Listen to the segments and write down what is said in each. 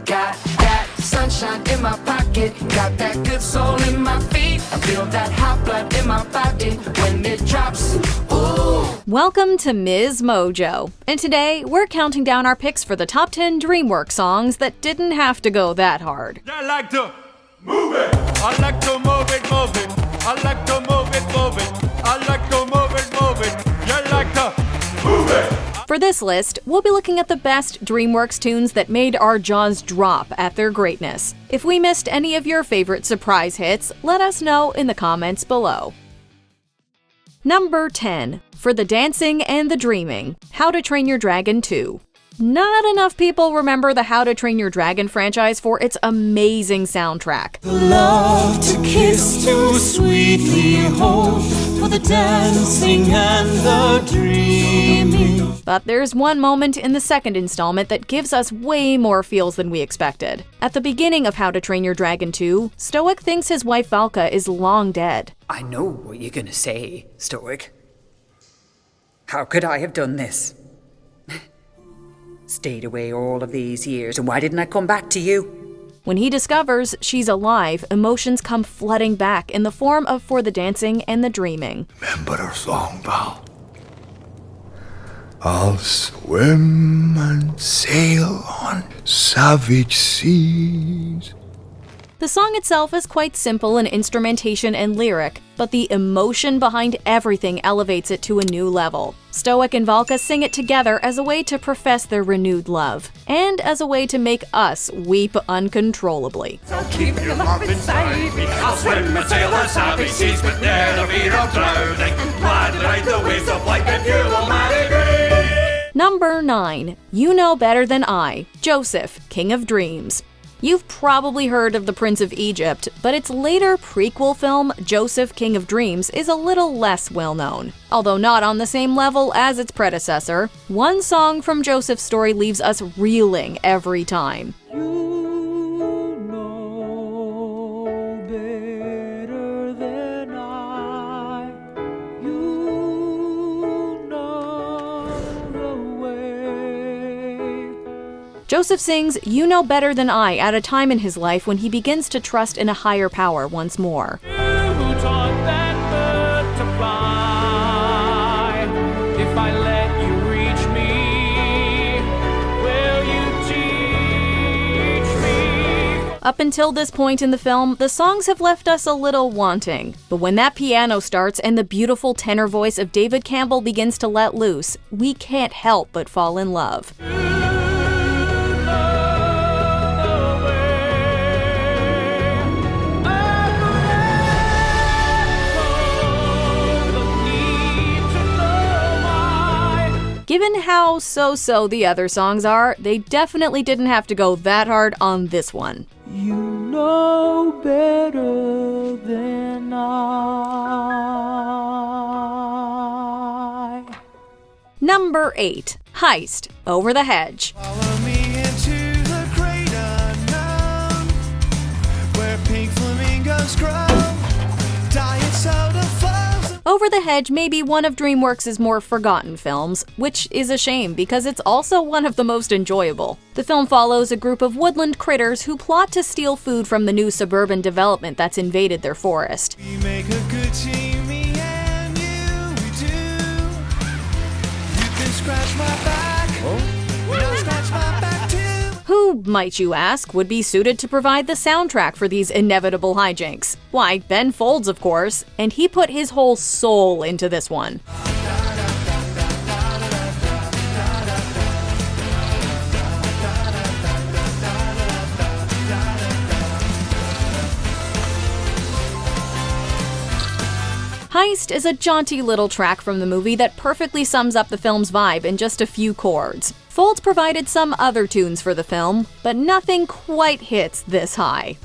Got that sunshine in my pocket, got that good soul in my feet. I feel that hot blood in my body when it drops. Ooh. Welcome to MsMojo, and today we're counting down our picks for the top 10 DreamWorks songs that didn't have to go that hard. I like to move it. I like to move it, move it. I like to move it, move it. I like to move it, move it. You like to move it. For this list, we'll be looking at the best DreamWorks tunes that made our jaws drop at their greatness. If we missed any of your favorite surprise hits, let us know in the comments below. Number 10. For the dancing and the dreaming, How to Train Your Dragon 2. Not enough people remember the How to Train Your Dragon franchise for its amazing soundtrack. The love to kiss, to sweetly hold, for the dancing and the dreaming. But there's one moment in the second installment that gives us way more feels than we expected. At the beginning of How to Train Your Dragon 2, Stoic thinks his wife Valka is long dead. I know what you're gonna say, Stoic. How could I have done this? Stayed away all of these years, and why didn't I come back to you? When he discovers she's alive, emotions come flooding back in the form of For the Dancing and the Dreaming. Remember our song, Val? I'll swim and sail on savage seas. The song itself is quite simple in instrumentation and lyric, but the emotion behind everything elevates it to a new level. Stoic and Valka sing it together as a way to profess their renewed love, and as a way to make us weep uncontrollably. So keep your love inside me. I'll swim and sail on savage seas, but never fear of drowning. Glad ride the waves of life if you will marry me. Number 9. You Know Better Than I, Joseph, King of Dreams. You've probably heard of the Prince of Egypt, but its later prequel film, Joseph, King of Dreams, is a little less well-known. Although not on the same level as its predecessor, one song from Joseph's story leaves us reeling every time. You know better than I. You know the way. Joseph sings You Know Better Than I at a time in his life when he begins to trust in a higher power once more. You taught that bird to fly. If I let you reach me, will you teach me? Up until this point in the film, the songs have left us a little wanting. But when that piano starts and the beautiful tenor voice of David Campbell begins to let loose, we can't help but fall in love. Given how so-so the other songs are, they definitely didn't have to go that hard on this one. You know better than I. Number 8. Heist, Over the Hedge. Follow me into the great unknown, where pink flamingos grow, diet soda flows. Over the Hedge may be one of DreamWorks' more forgotten films, which is a shame because it's also one of the most enjoyable. The film follows a group of woodland critters who plot to steal food from the new suburban development that's invaded their forest. We make a good team, me and you, we do. You can scratch my back, I'll scratch my back too. Who, might you ask, would be suited to provide the soundtrack for these inevitable hijinks? Why, Ben Folds, of course, and he put his whole soul into this one. Heist is a jaunty little track from the movie that perfectly sums up the film's vibe in just a few chords. Folds provided some other tunes for the film, but nothing quite hits this high.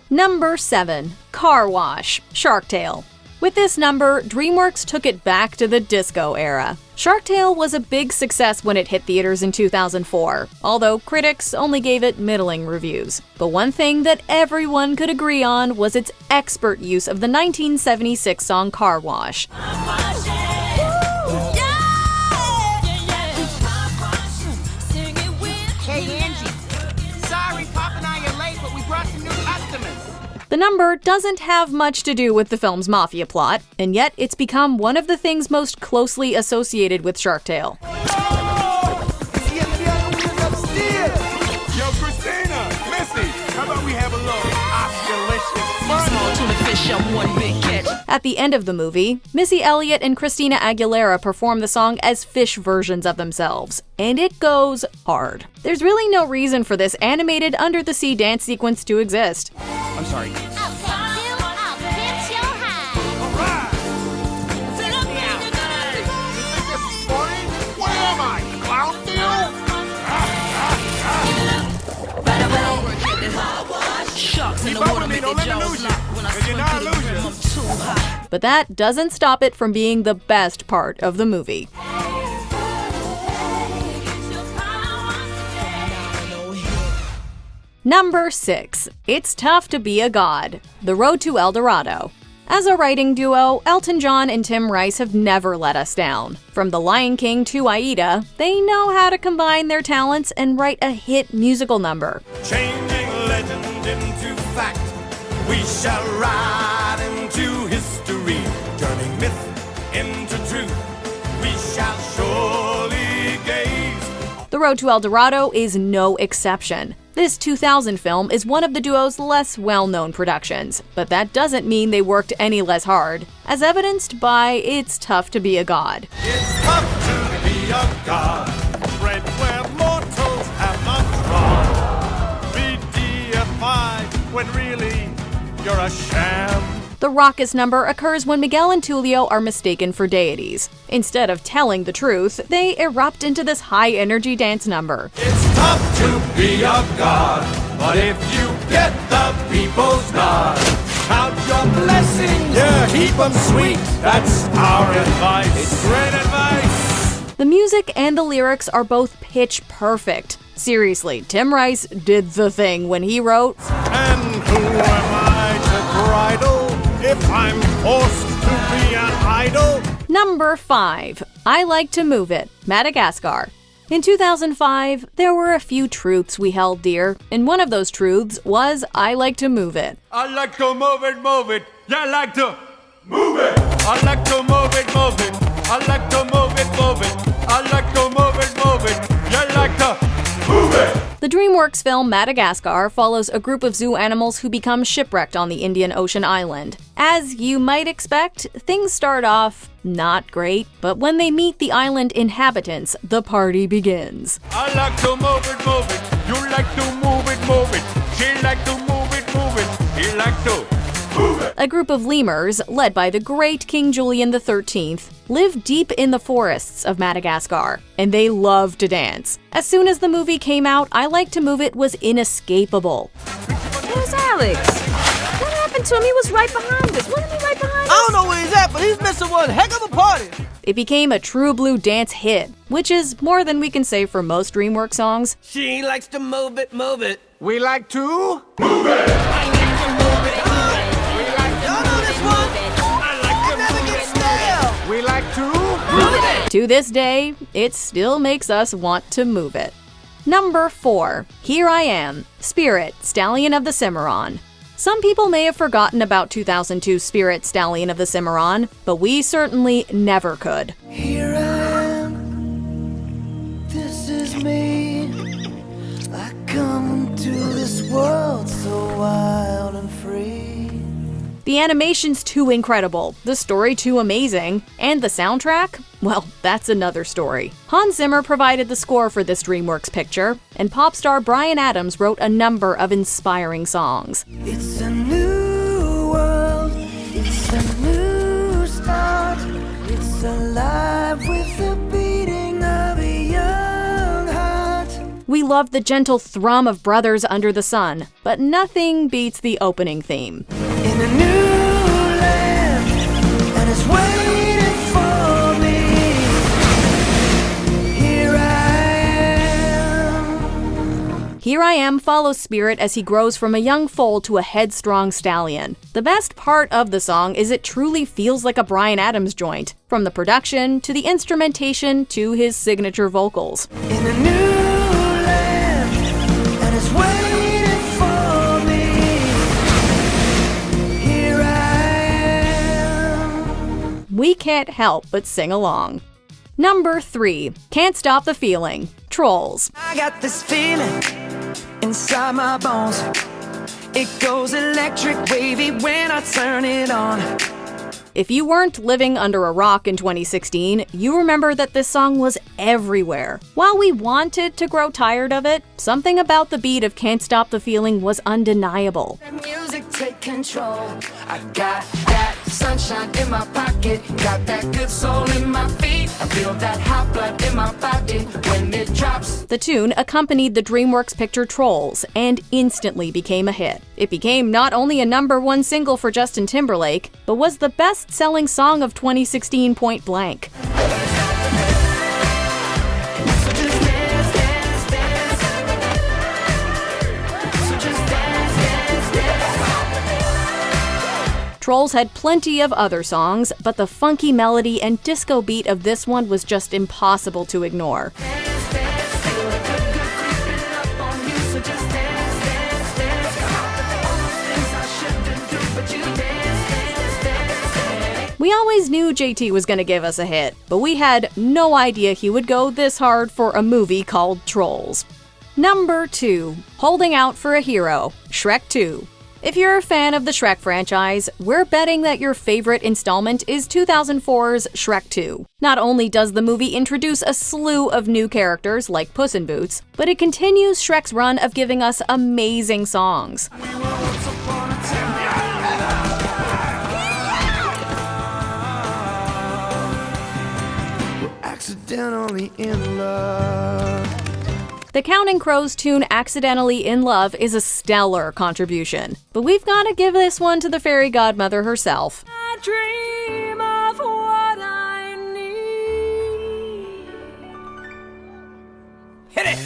Number 7. Car Wash, Shark Tale. With this number, DreamWorks took it back to the disco era. Shark Tale was a big success when it hit theaters in 2004, although critics only gave it middling reviews. But one thing that everyone could agree on was its expert use of the 1976 song Car Wash. The number doesn't have much to do with the film's mafia plot, and yet it's become one of the things most closely associated with Shark Tale. Yo, Christina, Missy, how about we have a little Oscar-licious fun? At the end of the movie, Missy Elliott and Christina Aguilera perform the song as fish versions of themselves, and it goes hard. There's really no reason for this animated under-the-sea dance sequence to exist. I'm sorry. But that doesn't stop it from being the best part of the movie. Number 6. It's Tough to Be a God. The Road to El Dorado. As a writing duo, Elton John and Tim Rice have never let us down. From The Lion King to Aida, they know how to combine their talents and write a hit musical number. Changing legend into fact, we shall ride into history, turning myth into truth, we shall surely gaze. The Road to El Dorado is no exception. This 2000 film is one of the duo's less well-known productions, but that doesn't mean they worked any less hard, as evidenced by It's Tough to Be a God. It's tough to be a god, bred where mortals have not trod. Be deified when really you're a sham. The raucous number occurs when Miguel and Tulio are mistaken for deities. Instead of telling the truth, they erupt into this high-energy dance number. It's tough to be a god, but if you get the people's nod, count your blessings, yeah, keep them sweet. That's our advice. It's great advice. The music and the lyrics are both pitch perfect. Seriously, Tim Rice did the thing when he wrote, And who am I to bridle if I'm forced to be an idol? Number 5. I Like to Move It, Madagascar. In 2005, there were a few truths we held dear, and one of those truths was I like to move it. I like to move it. Yeah, I like to move it. I like to move it. I like to move it. I like to move it. Yeah, I like to move it. The DreamWorks film Madagascar follows a group of zoo animals who become shipwrecked on the Indian Ocean island. As you might expect, things start off not great, but when they meet the island inhabitants, the party begins. I like to move it. You like to move it. She like to move it. He like to move it. A group of lemurs, led by the great King Julian XIII, live deep in the forests of Madagascar, and they love to dance. As soon as the movie came out, I Like to Move It was inescapable. Where's Alex? What happened to him? He was right behind us. Wasn't he right behind us? I don't know where he's at, but he's missing one heck of a party. It became a true blue dance hit, which is more than we can say for most DreamWorks songs. She likes to move it, move it. We like to Y'all know this one? It never gets stale. We like to To this day, it still makes us want to move it. Number 4. Here I Am, Spirit, Stallion of the Cimarron. Some people may have forgotten about 2002's Spirit, Stallion of the Cimarron, but we certainly never could. Here I am, this is me. I come to this world so wild and free. The animation's too incredible, the story too amazing, and the soundtrack? Well, that's another story. Hans Zimmer provided the score for this DreamWorks picture, and pop star Bryan Adams wrote a number of inspiring songs. It's a new world, it's a new start. It's alive with the beating of a young heart. We love the gentle thrum of Brothers Under the Sun, but nothing beats the opening theme. In a new land, and it's waiting for me. Here I am. Here I Am follows Spirit as he grows from a young foal to a headstrong stallion. The best part of the song is it truly feels like a Bryan Adams joint, from the production to the instrumentation to his signature vocals. In a new land, and it's waiting for me. we can't help but sing along. Number 3. Can't Stop the Feeling, Trolls. I got this feeling inside my bones. It goes electric wavy when I turn it on. If you weren't living under a rock in 2016, you remember that this song was everywhere. While we wanted to grow tired of it, something about the beat of Can't Stop the Feeling was undeniable. Let music take control. I got that sunshine in my pocket, got that good soul in my feet. I feel that hot blood in my body when it drops. The tune accompanied the DreamWorks picture Trolls and instantly became a hit. It became not only a #1 single for Justin Timberlake, but was the best-selling song of 2016 point blank. Trolls had plenty of other songs, but the funky melody and disco beat of this one was just impossible to ignore. We always knew JT was going to give us a hit, but we had no idea he would go this hard for a movie called Trolls. Number 2. Holding Out for a Hero, Shrek 2. If you're a fan of the Shrek franchise, we're betting that your favorite installment is 2004's Shrek 2. Not only does the movie introduce a slew of new characters like Puss in Boots, but it continues Shrek's run of giving us amazing songs. Accidentally in love. The Counting Crows tune Accidentally in Love is a stellar contribution, but we've got to give this one to the fairy godmother herself. I dream of what I need. Hit it!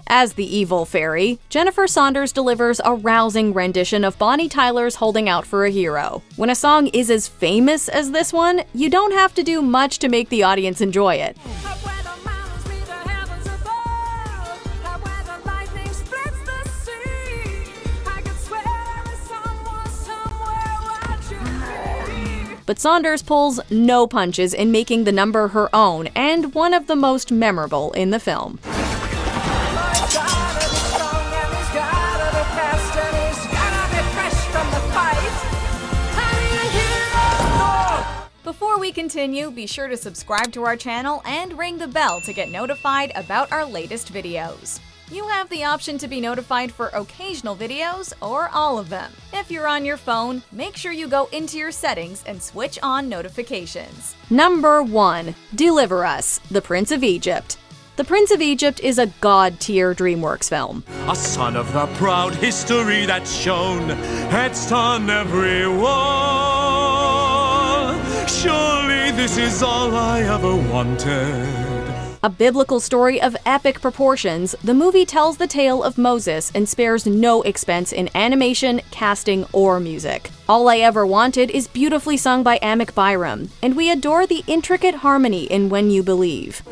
As the evil fairy, Jennifer Saunders delivers a rousing rendition of Bonnie Tyler's Holding Out for a Hero. When a song is as famous as this one, you don't have to do much to make the audience enjoy it. But Saunders pulls no punches in making the number her own and one of the most memorable in the film. Before we continue, be sure to subscribe to our channel and ring the bell to get notified about our latest videos. You have the option to be notified for occasional videos or all of them. If you're on your phone, make sure you go into your settings and switch on notifications. Number 1. Deliver Us, The Prince of Egypt. The Prince of Egypt is a god-tier DreamWorks film. A son of the proud history that's shown, etched on every wall. Surely this is all I ever wanted. A biblical story of epic proportions, the movie tells the tale of Moses and spares no expense in animation, casting, or music. All I Ever Wanted is beautifully sung by Amick Byram, and we adore the intricate harmony in When You Believe.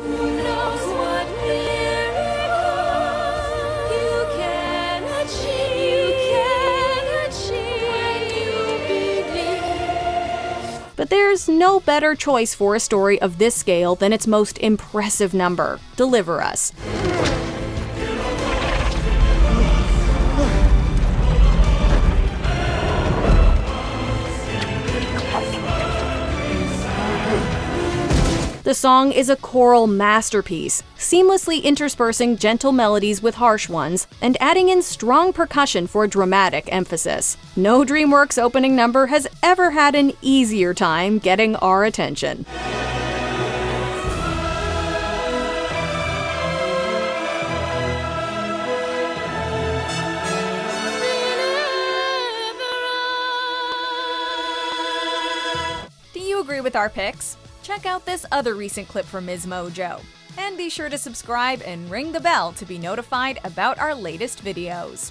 But there's no better choice for a story of this scale than its most impressive number, Deliver Us. The song is a choral masterpiece, seamlessly interspersing gentle melodies with harsh ones and adding in strong percussion for dramatic emphasis. No DreamWorks opening number has ever had an easier time getting our attention. Do you agree with our picks? Check out this other recent clip from MsMojo. And be sure to subscribe and ring the bell to be notified about our latest videos.